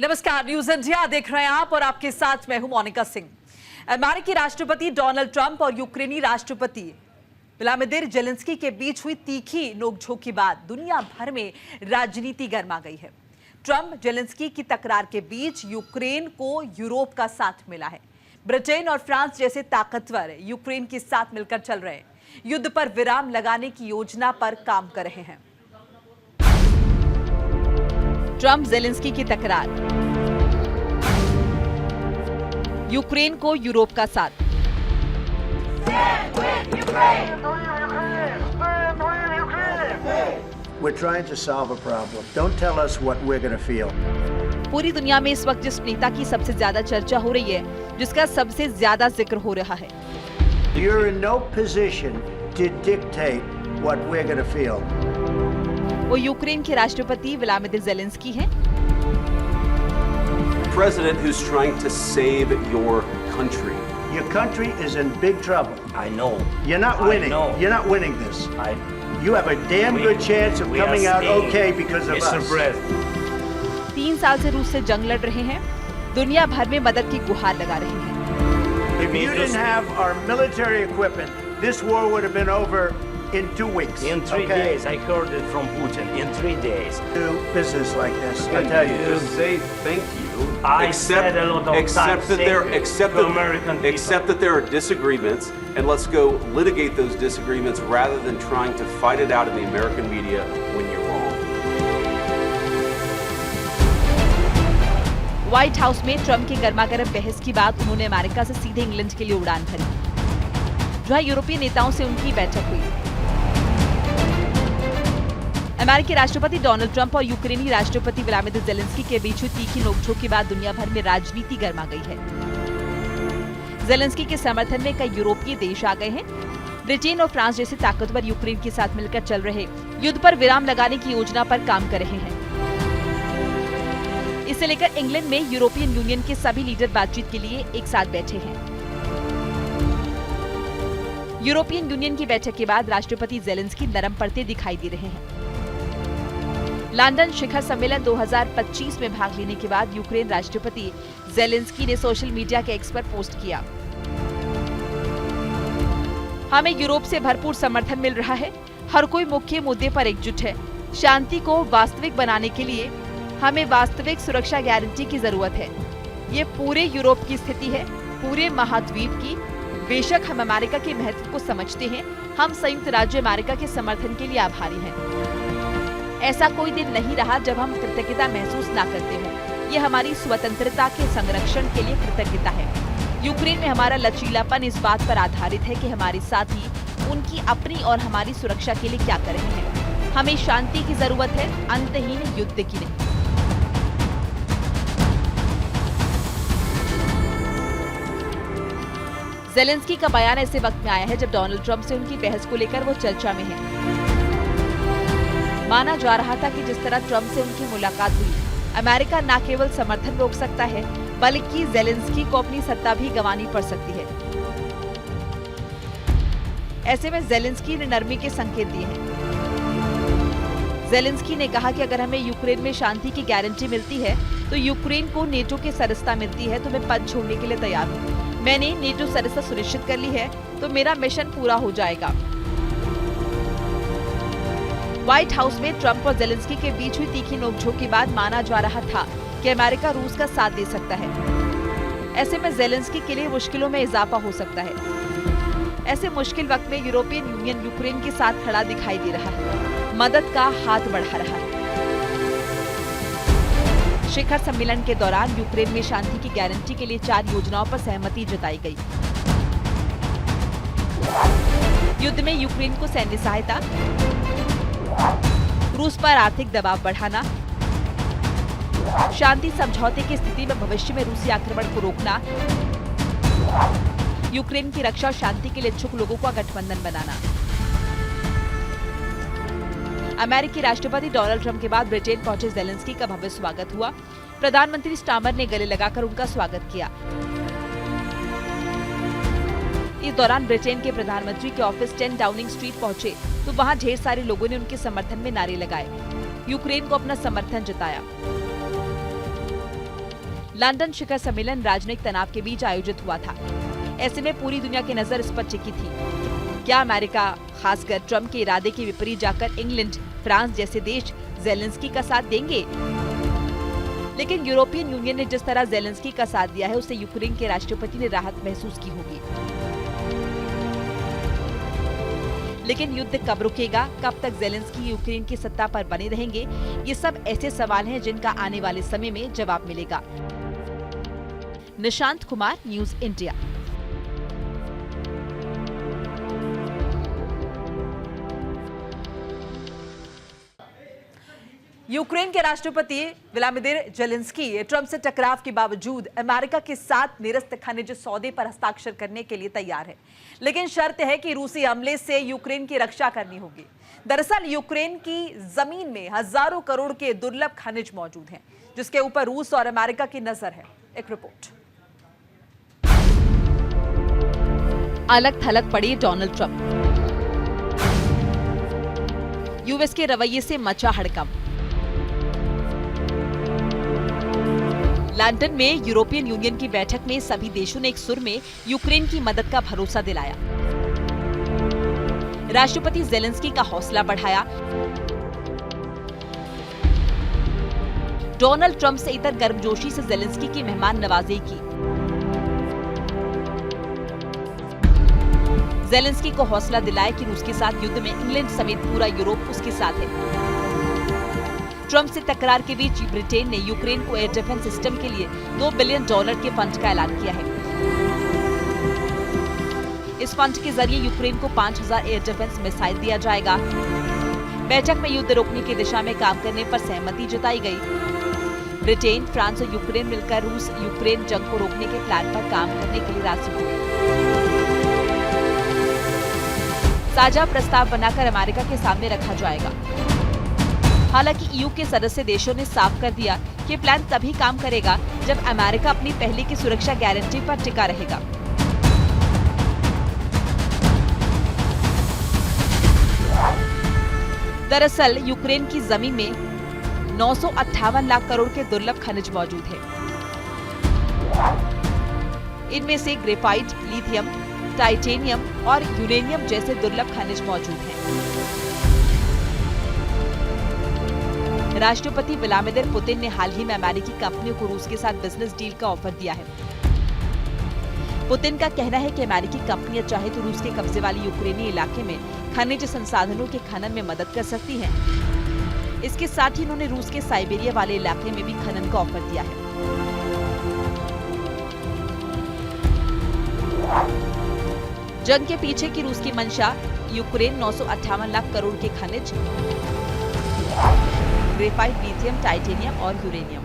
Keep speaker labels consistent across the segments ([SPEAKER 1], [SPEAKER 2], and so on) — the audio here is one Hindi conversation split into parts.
[SPEAKER 1] नमस्कार, न्यूज इंडिया देख रहे हैं आप और आपके साथ मैं हूं मोनिका सिंह। अमेरिकी राष्ट्रपति डोनाल्ड ट्रंप और यूक्रेनी राष्ट्रपति व्लादिमीर जेलेंस्की के बीच हुई तीखी नोकझोंक के बाद दुनिया भर में राजनीति गर्मा गई है। ट्रंप जेलेंस्की की तकरार के बीच यूक्रेन को यूरोप का साथ मिला है। ब्रिटेन और फ्रांस जैसे ताकतवर यूक्रेन के साथ मिलकर चल रहे युद्ध पर विराम लगाने की योजना पर काम कर रहे हैं। ट्रंप जेलेंस्की की तकरार, यूक्रेन को यूरोप का साथ।
[SPEAKER 2] We're trying to solve a problem. Don't tell us what we're going to feel.
[SPEAKER 1] पूरी दुनिया में इस वक्त जिस नेता की सबसे ज्यादा चर्चा हो रही है, जिसका सबसे ज्यादा जिक्र हो रहा है,
[SPEAKER 2] You're in no position to dictate what we're going to feel.
[SPEAKER 1] वो यूक्रेन के राष्ट्रपति व्लादिमीर जेलेंस्की हैं।
[SPEAKER 3] President who's trying to save your country.
[SPEAKER 2] Your country is in big trouble.
[SPEAKER 4] I know.
[SPEAKER 2] You're not winning. You're not winning this. You have a damn good chance of coming out okay because of us.
[SPEAKER 1] 3 साल से रूस से जंग लड़ रहे हैं, दुनिया भर में मदद की गुहार लगा रहे हैं।
[SPEAKER 2] If you didn't have our military equipment, this war would have been over in 2 weeks.
[SPEAKER 4] In 3 days, I heard it from Putin. In 3 days.
[SPEAKER 2] Do business like this, I tell you.
[SPEAKER 3] Just say thank you.
[SPEAKER 4] I said a lot of times,
[SPEAKER 3] Except that there are disagreements, and let's go litigate those disagreements rather than trying to fight it out in the American media when you're wrong.
[SPEAKER 1] White house में ट्रंप की गर्मागर्म बहस के बाद उन्होंने अमेरिका से सीधे इंग्लैंड के लिए उड़ान भरी, जहां यूरोपीय नेताओं से उनकी बैठक हुई। अमेरिकी राष्ट्रपति डोनाल्ड ट्रंप और यूक्रेनी राष्ट्रपति व्लादिमीर जेलेंस्की के बीच हुई तीखी नोकझोंक के बाद दुनिया भर में राजनीति गर्मा गई है। जेलेंस्की के समर्थन में कई यूरोपीय देश आ गए हैं। ब्रिटेन और फ्रांस जैसे ताकतवर यूक्रेन के साथ मिलकर चल रहे युद्ध पर विराम लगाने की योजना पर काम कर रहे हैं। इसे लेकर इंग्लैंड में यूरोपियन यूनियन के सभी लीडर बातचीत के लिए एक साथ बैठे हैं। यूरोपियन यूनियन की बैठक के बाद राष्ट्रपति जेलेंस्की नरम पड़ते दिखाई दे रहे हैं। लंदन शिखर सम्मेलन 2025 में भाग लेने के बाद यूक्रेन राष्ट्रपति जेलेंस्की ने सोशल मीडिया के एक्स पर पोस्ट किया, हमें यूरोप से भरपूर समर्थन मिल रहा है, हर कोई मुख्य मुद्दे पर एकजुट है। शांति को वास्तविक बनाने के लिए हमें वास्तविक सुरक्षा गारंटी की जरूरत है। ये पूरे यूरोप की स्थिति है, पूरे महाद्वीप की। बेशक हम अमेरिका के महत्व को समझते हैं, हम संयुक्त राज्य अमेरिका के समर्थन के लिए आभारी हैं। ऐसा कोई दिन नहीं रहा जब हम कृतज्ञता महसूस ना करते हो। ये हमारी स्वतंत्रता के संरक्षण के लिए कृतज्ञता है। यूक्रेन में हमारा लचीलापन इस बात पर आधारित है कि हमारे साथी उनकी अपनी और हमारी सुरक्षा के लिए क्या कर रहे हैं। हमें शांति की जरूरत है, अंतहीन युद्ध की नहीं। जेलेंस्की का बयान ऐसे वक्त में आया है जब डोनाल्ड ट्रंप से उनकी बहस को लेकर वो चर्चा में है। माना जा रहा था कि जिस तरह ट्रंप से उनकी मुलाकात हुई, अमेरिका न केवल समर्थन रोक सकता है बल्कि जेलेंस्की को अपनी सत्ता भी गंवानी पड़ सकती है। ऐसे में जेलेंस्की ने नरमी के संकेत दिए हैं। जेलेंस्की ने कहा कि अगर हमें यूक्रेन में शांति की गारंटी मिलती है तो यूक्रेन को नेटो की सदस्यता मिलती है तो मैं पद छोड़ने के लिए तैयार हूँ। मैंने नेटो सदस्यता सुनिश्चित कर ली है तो मेरा मिशन पूरा हो जाएगा। व्हाइट हाउस में ट्रंप और जेलेंस्की के बीच हुई तीखी नोकझोंक के बाद माना जा रहा था कि अमेरिका रूस का साथ दे सकता है। ऐसे में जेलेंस्की के लिए मुश्किलों में इजाफा हो सकता है। ऐसे मुश्किल वक्त में यूरोपियन यूनियन यूक्रेन के साथ खड़ा दिखाई दे रहा है, मदद का हाथ बढ़ा रहा है। शिखर सम्मेलन के दौरान यूक्रेन में शांति की गारंटी के लिए 4 योजनाओं पर सहमति जताई गई। युद्ध में यूक्रेन को सैन्य सहायता, रूस पर आर्थिक दबाव बढ़ाना, शांति समझौते की स्थिति में भविष्य में रूसी आक्रमण को रोकना, यूक्रेन की रक्षा और शांति के लिए इच्छुक लोगों का गठबंधन बनाना। अमेरिकी राष्ट्रपति डोनाल्ड ट्रंप के बाद ब्रिटेन पहुंचे जेलेंस्की का भव्य स्वागत हुआ। प्रधानमंत्री स्टामर ने गले लगाकर उनका स्वागत किया। इस दौरान ब्रिटेन के प्रधानमंत्री के ऑफिस 10 डाउनिंग स्ट्रीट पहुंचे तो वहां ढेर सारे लोगों ने उनके समर्थन में नारे लगाए, यूक्रेन को अपना समर्थन जताया। लंदन शिखर सम्मेलन राजनयिक तनाव के बीच आयोजित हुआ था। ऐसे में पूरी दुनिया की नजर इस पर टिकी थी। क्या अमेरिका, खासकर ट्रंप के इरादे के विपरीत जाकर इंग्लैंड, फ्रांस जैसे देश ज़ेलेंस्की का साथ देंगे? लेकिन यूरोपियन यूनियन ने जिस तरह ज़ेलेंस्की का साथ दिया है, उससे यूक्रेन के राष्ट्रपति ने राहत महसूस की होगी। लेकिन युद्ध कब रुकेगा, कब तक ज़ेलेंस्की यूक्रेन की सत्ता पर बने रहेंगे, ये सब ऐसे सवाल हैं जिनका आने वाले समय में जवाब मिलेगा। Nishant Kumar, news India. Ukraine के राष्ट्रपति व्लादिमीर ज़ेलेंस्की ट्रंप से टकराव के बावजूद अमेरिका के साथ निरस्त खनिज सौदे पर हस्ताक्षर करने के लिए तैयार है, लेकिन शर्त है कि रूसी हमले से यूक्रेन की रक्षा करनी होगी। दरअसल यूक्रेन की जमीन में हजारों करोड़ के दुर्लभ खनिज मौजूद हैं, जिसके ऊपर रूस और अमेरिका की नजर है। एक रिपोर्ट। अलग थलग पड़े डोनाल्ड ट्रंप। यूएस के रवैये से मचा हड़कंप। लंदन में यूरोपियन यूनियन की बैठक में सभी देशों ने एक सुर में यूक्रेन की मदद का भरोसा दिलाया। राष्ट्रपति ज़ेलेंस्की का हौसला बढ़ाया। डोनाल्ड ट्रंप से इतर गर्मजोशी से ज़ेलेंस्की की मेहमान नवाजी की। ज़ेलेंस्की को हौसला दिलाया कि रूस के साथ युद्ध में इंग्लैंड समेत पूरा यूरोप उसके साथ है। ट्रंप से टकरार के बीच ब्रिटेन ने यूक्रेन को एयर डिफेंस सिस्टम के लिए $2 बिलियन के फंड का ऐलान किया है। इस फंड के जरिए यूक्रेन को 5000 एयर डिफेंस मिसाइल दिया जाएगा। बैठक में युद्ध रोकने की दिशा में काम करने पर सहमति जताई गई। ब्रिटेन, फ्रांस और यूक्रेन मिलकर रूस यूक्रेन जंग को रोकने के प्लान पर काम करने के लिए राजी हुए। साझा प्रस्ताव बनाकर अमेरिका के सामने रखा जाएगा। हालांकि ईयू के सदस्य देशों ने साफ कर दिया कि प्लान तभी काम करेगा जब अमेरिका अपनी पहले की सुरक्षा गारंटी पर टिका रहेगा। दरअसल यूक्रेन की जमीन में 958 लाख करोड़ के दुर्लभ खनिज मौजूद है। इनमें से ग्रेफाइट, लिथियम, टाइटेनियम और यूरेनियम जैसे दुर्लभ खनिज मौजूद हैं। राष्ट्रपति व्लादिमीर पुतिन ने हाल ही में अमेरिकी कंपनियों को रूस के साथ बिजनेस डील का ऑफर दिया है। पुतिन का कहना है कि अमेरिकी कंपनियां चाहे तो रूस के कब्जे वाले यूक्रेनी इलाके में खनिज संसाधनों के खनन में मदद कर सकती हैं। इसके साथ ही उन्होंने रूस के साइबेरिया वाले इलाके में भी खनन का ऑफर दिया है। जंग के पीछे की रूस की मंशा, यूक्रेन 958 लाख करोड़ के खनिज, ग्रेफाइट, लिथियम, टाइटेनियम और यूरेनियम।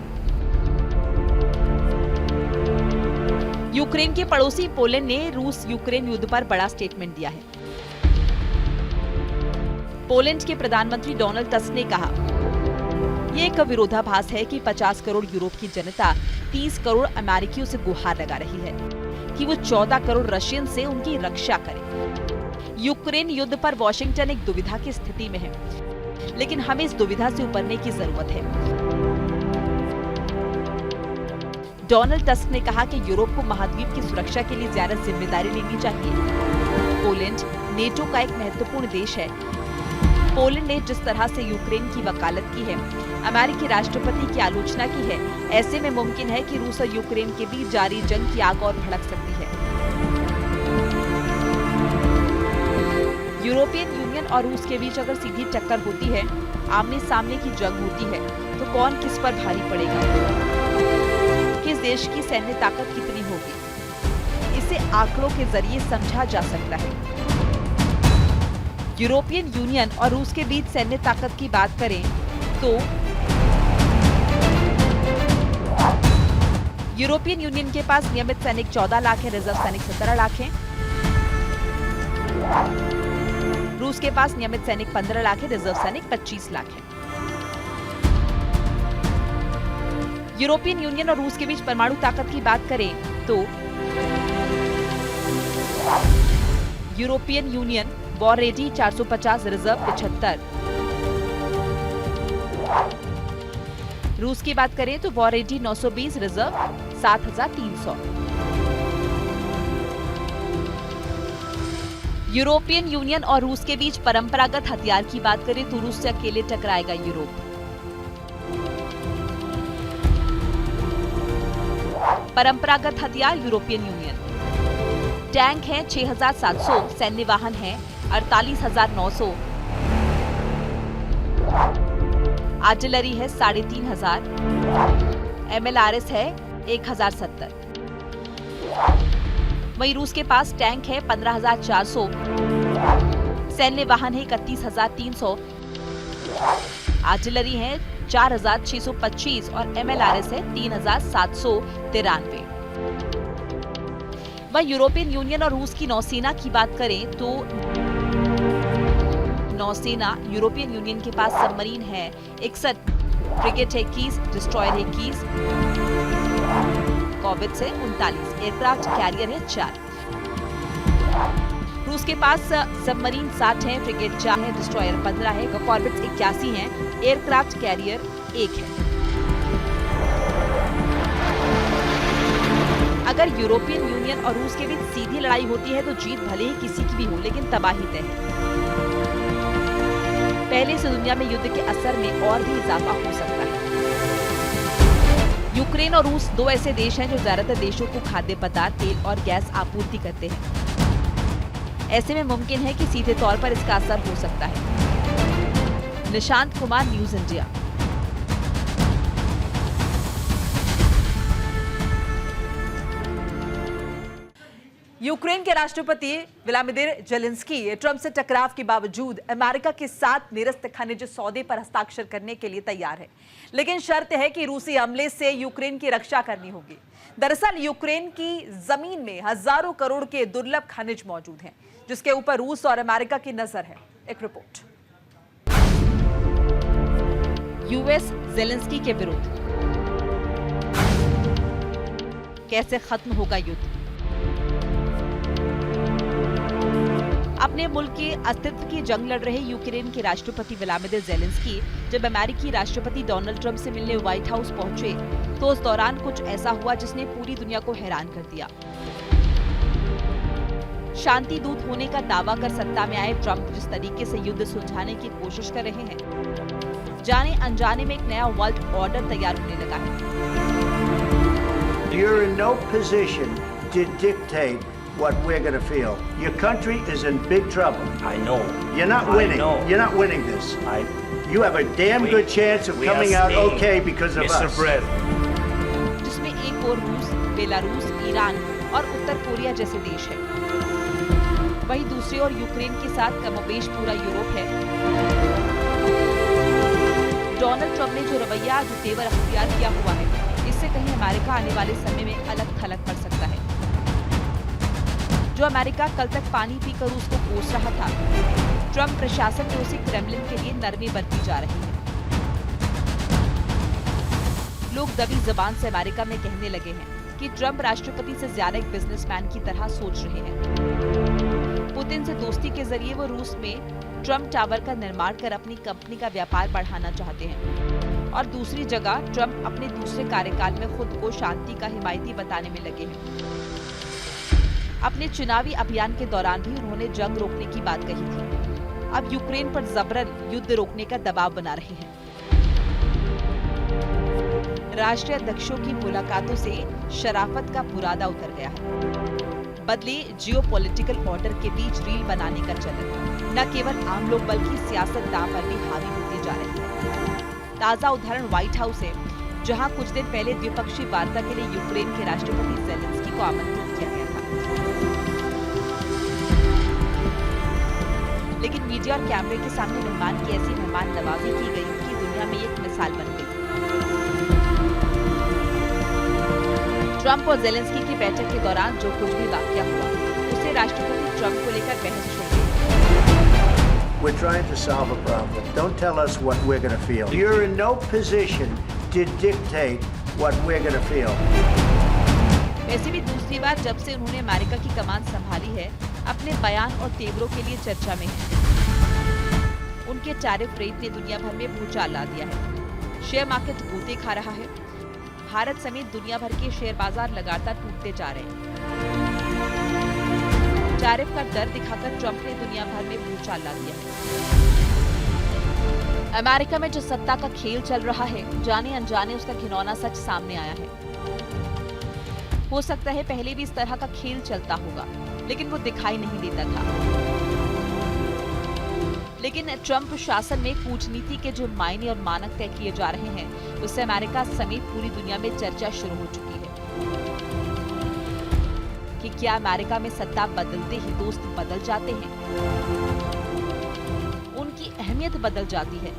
[SPEAKER 1] यूक्रेन के पड़ोसी पोलैंड ने रूस यूक्रेन युद्ध पर बड़ा स्टेटमेंट दिया है। पोलैंड के प्रधानमंत्री डोनाल्ड टस्क ने कहा, ये एक विरोधाभास है कि 50 करोड़ यूरोप की जनता 30 करोड़ अमेरिकियों से गुहार लगा रही है कि वो 14 करोड़ रशियन से उनकी रक्षा करें। यूक्रेन युद्ध पर वॉशिंगटन एक दुविधा की स्थिति में है, लेकिन हमें इस दुविधा से उबरने की जरूरत है। डोनाल्ड टस्क ने कहा कि यूरोप को महाद्वीप की सुरक्षा के लिए ज्यादा जिम्मेदारी लेनी चाहिए। पोलैंड नेटो का एक महत्वपूर्ण देश है। पोलैंड ने जिस तरह से यूक्रेन की वकालत की है, अमेरिकी राष्ट्रपति की आलोचना की है, ऐसे में मुमकिन है कि रूस और यूक्रेन के बीच जारी जंग की आग और भड़क सकती है। यूरोपियन यूनियन और रूस के बीच अगर सीधी टक्कर होती है, आमने सामने की जंग होती है, तो कौन किस पर भारी पड़ेगा? किस देश की सैन्य ताकत कितनी होगी? इसे आंकड़ों के जरिए समझा जा सकता है। यूरोपियन यूनियन और रूस के बीच सैन्य ताकत की बात करें तो यूरोपियन यूनियन के पास नियमित सैनिक 14 लाख है, रिजर्व सैनिक 17 लाख हैं। रूस के पास नियमित सैनिक 15 लाख है, रिजर्व सैनिक 25 लाख है। यूरोपियन यूनियन और रूस के बीच परमाणु ताकत की बात करें तो European union war ready 450, reserve 75। रूस की बात करें तो वॉरेडी 920, रिजर्व 7300। यूरोपियन यूनियन और रूस के बीच परंपरागत हथियार की बात करें तो रूस से अकेले टकराएगा यूरोप। परंपरागत हथियार यूरोपियन यूनियन। टैंक हैं 6700, सैन्य वाहन हैं 48900, आर्टिलरी है 3500, MLRS है 1070। वहीं रूस के पास टैंक है 15400, सैन्य वाहन है 31300, आर्टिलरी है 4625 और MLRS है 3793। वहीं यूरोपियन यूनियन और रूस की नौसेना की बात करें तो नौसेना यूरोपियन यूनियन के पास सबमरीन है 61, फ्रिगेट है 21, डिस्ट्रॉयर है 21, कॉर्वेट्स है 39, एयरक्राफ्ट कैरियर है 4। रूस के पास सबमरीन 60 है, फ्रिगेट 4 है, डिस्ट्रॉयर 15 है, कॉर्वेट्स 81 है, एयरक्राफ्ट कैरियर 1 है। अगर यूरोपियन यूनियन और रूस के बीच सीधी लड़ाई होती है तो जीत भले ही किसी की भी हो, लेकिन तबाही तय है। पहले से दुनिया में युद्ध के असर में और भी इजाफा हो सकता है। यूक्रेन और रूस दो ऐसे देश हैं जो ज्यादातर देशों को खाद्य पदार्थ, तेल और गैस आपूर्ति करते हैं। ऐसे में मुमकिन है कि सीधे तौर पर इसका असर हो सकता है। Nishant Kumar, news India. Ukraine के राष्ट्रपति व्लादिमीर जेलेंस्की ट्रंप से टकराव के बावजूद अमेरिका के साथ निरस्त खनिज सौदे पर हस्ताक्षर करने के लिए तैयार है, लेकिन शर्त है कि रूसी हमले से यूक्रेन की रक्षा करनी होगी। दरअसल यूक्रेन की जमीन में हजारों करोड़ के दुर्लभ खनिज मौजूद हैं, जिसके ऊपर रूस और अमेरिका की नजर है। एक रिपोर्ट। यूएस जेलेंस्की के विरुद्ध, कैसे खत्म होगा युद्ध? अपने मुल्क के अस्तित्व की जंग लड़ रहे यूक्रेन के राष्ट्रपति व्लादिमीर जेलेंस्की जब अमेरिकी राष्ट्रपति डोनाल्ड ट्रंप से मिलने व्हाइट हाउस पहुंचे तो उस दौरान कुछ ऐसा हुआ जिसने पूरी दुनिया को हैरान कर दिया। शांति दूत होने का दावा कर सत्ता में आए ट्रंप जिस तरीके से युद्ध सुलझाने की कोशिश कर रहे हैं, जाने अनजाने में एक नया वर्ल्ड ऑर्डर तैयार होने लगा है।
[SPEAKER 2] You're in no position to dictate what we're going to feel. Your country is in big trouble.
[SPEAKER 4] I know.
[SPEAKER 2] You're not winning. You're not winning this. You have a damn good chance of coming out okay because of us.
[SPEAKER 1] जिसमें एक और रूस, बेलारूस, ईरान और उत्तर कोरिया जैसे देश है, वहीं दूसरी ओर यूक्रेन के साथ कमोबेश पूरा यूरोप है। डोनाल्ड ट्रंप ने जो रवैया, जो तेवर अख्तियार किया हुआ है, इससे कहीं अमेरिका आने वाले समय में अलग थलग पड़ सकता है। जो अमेरिका कल तक पानी पीकर रूस को कोस रहा था, ट्रंप प्रशासन में उसे क्रेमलिन के लिए नरमी बरती जा रही है। लोग दबी जबान से अमेरिका में कहने लगे हैं कि ट्रंप राष्ट्रपति से ज्यादा एक बिजनेसमैन की तरह सोच रहे हैं। पुतिन से दोस्ती के जरिए वो रूस में ट्रंप टावर का निर्माण कर अपनी कंपनी का व्यापार बढ़ाना चाहते हैं, और दूसरी जगह ट्रंप अपने दूसरे कार्यकाल में खुद को शांति का हिमायती बताने में लगे हैं। अपने चुनावी अभियान के दौरान भी उन्होंने जंग रोकने की बात कही थी। अब यूक्रेन पर जबरन युद्ध रोकने का दबाव बना रहे हैं। राष्ट्रीय अध्यक्षों की मुलाकातों से शराफत का बुरादा उतर गया है। बदले जियोपॉलिटिकल ऑर्डर के बीच रील बनाने का चलन न केवल आम लोग बल्कि सियासतदान पर भी हावी होते जा रहे हैं। ताजा उदाहरण व्हाइट हाउस है, जहां कुछ दिन पहले द्विपक्षीय वार्ता के लिए यूक्रेन के राष्ट्रपति जेलेंस्की को आमंत्रित किया गया था, लेकिन मीडिया और कैमरे के सामने मेहमान की ऐसी मेहमान नवाजी की गई कि दुनिया में एक मिसाल बन गई। ट्रंप और जेलेंस्की की बैठक के दौरान जो कुछ भी वाकया हुआ, उसे राष्ट्रपति ट्रंप को लेकर बहस छिड़ गई।
[SPEAKER 2] We're trying to solve a problem. Don't tell us what we're going to feel. You're in no position to dictate what we're going to feel.
[SPEAKER 1] वैसे भी दूसरी बार जब से उन्होंने अमेरिका की कमान संभाली है, अपने बयान और तेवरों के लिए चर्चा में है। उनके टैरिफ रेट ने दुनिया भर में भूचाल ला दिया है। शेयर मार्केट गोते खा रहा है। भारत समेत दुनिया भर के शेयर बाजार लगातार टूटते जा रहे हैं। टैरिफ का डर दिखाकर ट्रंप ने दुनिया भर में भूचाल ला दिया है। अमेरिका में जो सत्ता का खेल चल रहा है, जाने अनजाने उसका घिनौना सच सामने आया है। हो सकता है पहले भी इस तरह का खेल चलता होगा, लेकिन वो दिखाई नहीं देता था। लेकिन ट्रंप शासन में कूटनीति के जो मायने और मानक तय किए जा रहे हैं, उससे अमेरिका समेत पूरी दुनिया में चर्चा शुरू हो चुकी है कि क्या अमेरिका में सत्ता बदलते ही दोस्त बदल जाते हैं, उनकी अहमियत बदल जाती है।